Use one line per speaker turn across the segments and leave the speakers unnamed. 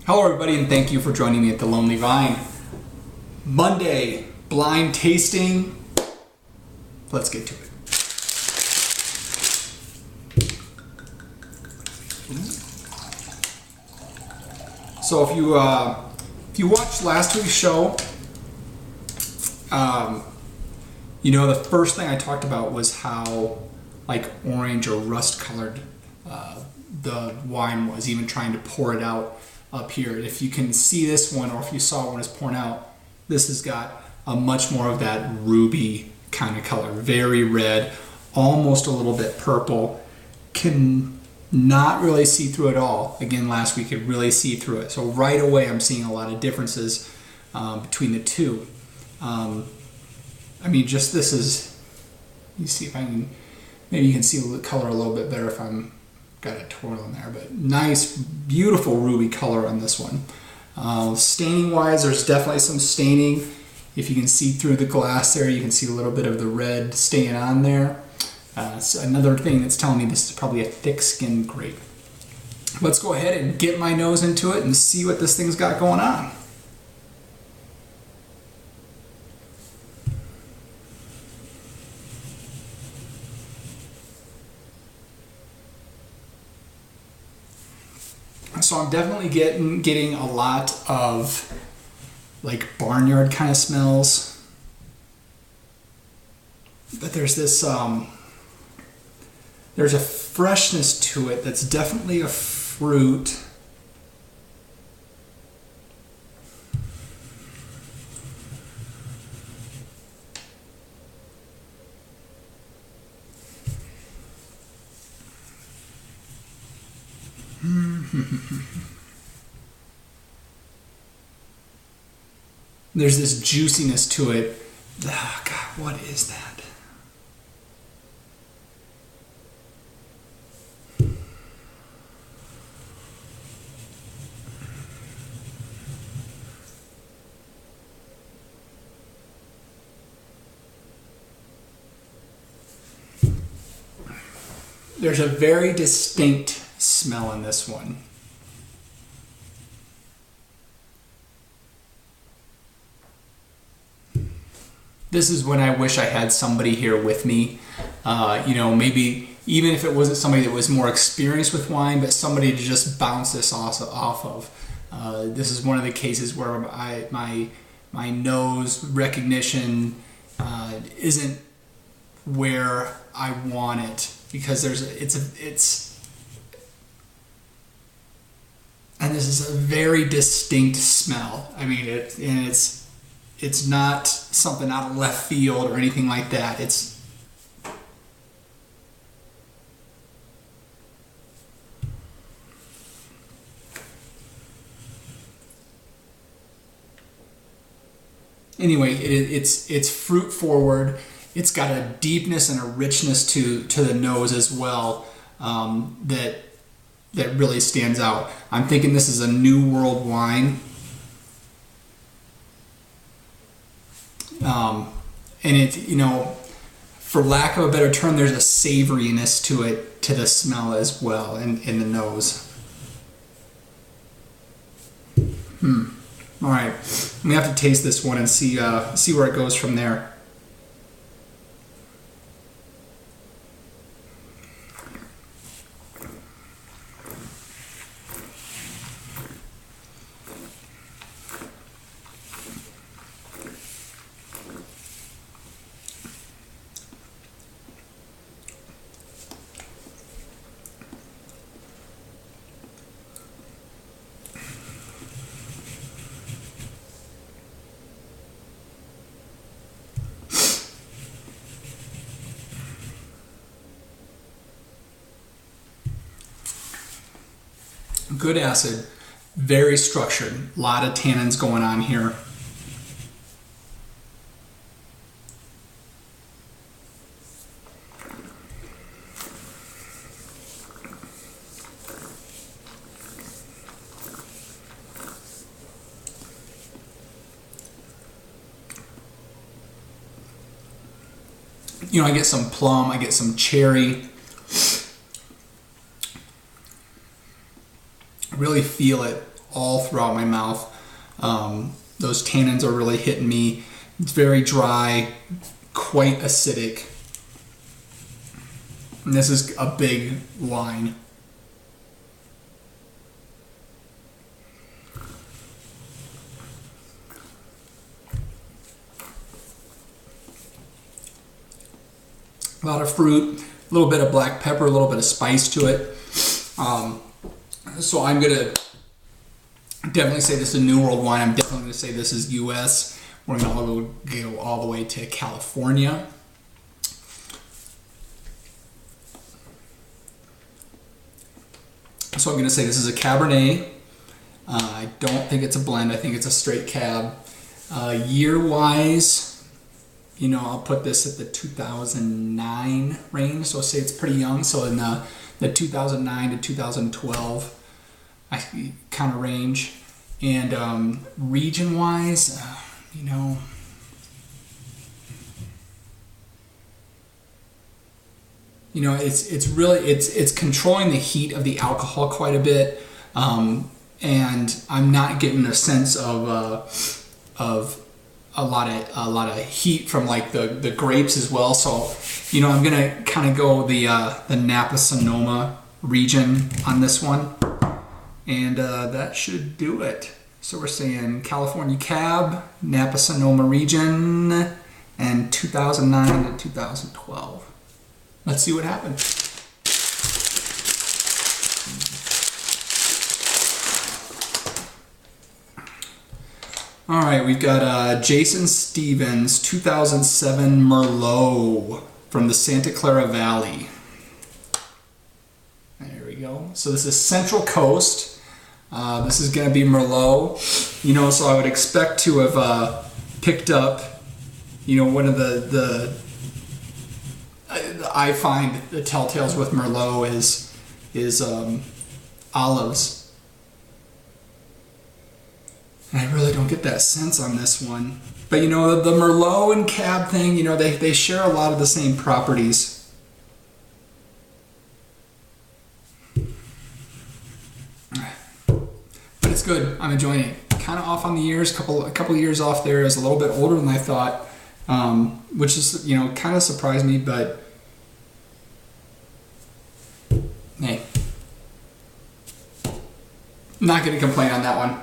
Hello everybody and thank you for joining me at the Lonely Vine. Monday, blind tasting. Let's get to it. So if you watched last week's show, the first thing I talked about was how like orange or rust colored the wine was, even trying to pour it out up here. If you can see this one, or if you saw when it's pouring out, this has got a much more of that ruby kind of color, very red, almost a little bit purple. Can not really see through it all. Again, last week could really see through it. So right away I'm seeing a lot of differences between the two. Just this is, you see if I can, maybe you can see the color a little bit better if I'm got a twirl in there, but nice, beautiful ruby color on this one. Staining wise, there's definitely some staining. If you can see through the glass there, you can see a little bit of the red staying on there. So another thing that's telling me this is probably a thick-skinned grape. Let's go ahead and get my nose into it and see what this thing's got going on. So I'm definitely getting a lot of like barnyard kind of smells, but there's this there's a freshness to it that's definitely a fruit. There's this juiciness to it. Oh God, what is that? There's a very distinct smell in this one. This is when I wish I had somebody here with me. Maybe even if it wasn't somebody that was more experienced with wine, but somebody to just bounce this off of. This is one of the cases where my nose recognition isn't where I want it, because and this is a very distinct smell. It's not something out of left field or anything like that. It's fruit forward. It's got a deepness and a richness to the nose as well, that really stands out. I'm thinking this is a New World wine. For lack of a better term, there's a savoriness to it, to the smell as well, in the nose. All right, we have to taste this one and see where it goes from there. Good acid, very structured, a lot of tannins going on here. I get some plum, I get some cherry. Really feel it all throughout my mouth. Those tannins are really hitting me. It's very dry, quite acidic. And this is a big line. A lot of fruit, a little bit of black pepper, a little bit of spice to it. So I'm gonna definitely say this is a New World wine. I'm definitely gonna say this is US. We're gonna go all the way to California. So I'm gonna say this is a Cabernet. I don't think it's a blend. I think it's a straight cab. Year-wise, you know, I'll put this at the 2009 range, so say it's pretty young. So in the 2009 to 2012 kind of range. And region-wise, you know, it's really controlling the heat of the alcohol quite a bit, and I'm not getting a sense of a lot of heat from like the grapes as well. So, you know, I'm gonna kind of go the Napa Sonoma region on this one, and that should do it. So we're saying California Cab, Napa Sonoma region, and 2009 to 2012. Let's see what happens. All right, we've got Jason Stevens, 2007 Merlot from the Santa Clara Valley. There we go. So this is Central Coast. This is going to be Merlot. You know, so I would expect to have picked up, you know, one of I find the telltales with Merlot is olives. And I really don't get that sense on this one. But you know, the Merlot and Cab thing, you know, they share a lot of the same properties. But it's good. I'm enjoying it. Kind of off on the years, a couple years off there. Is a little bit older than I thought, which is, you know, kind of surprised me, but hey, not going to complain on that one.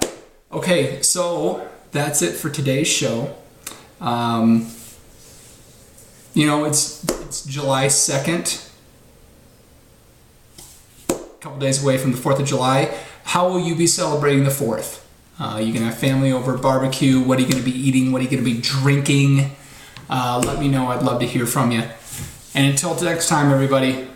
Okay, so that's it for today's show. You know, it's July 2nd, a couple days away from the 4th of July. How will you be celebrating the 4th? You can have family over, barbecue. What are you going to be eating? What are you going to be drinking? Let me know. I'd love to hear from you. And until next time, everybody,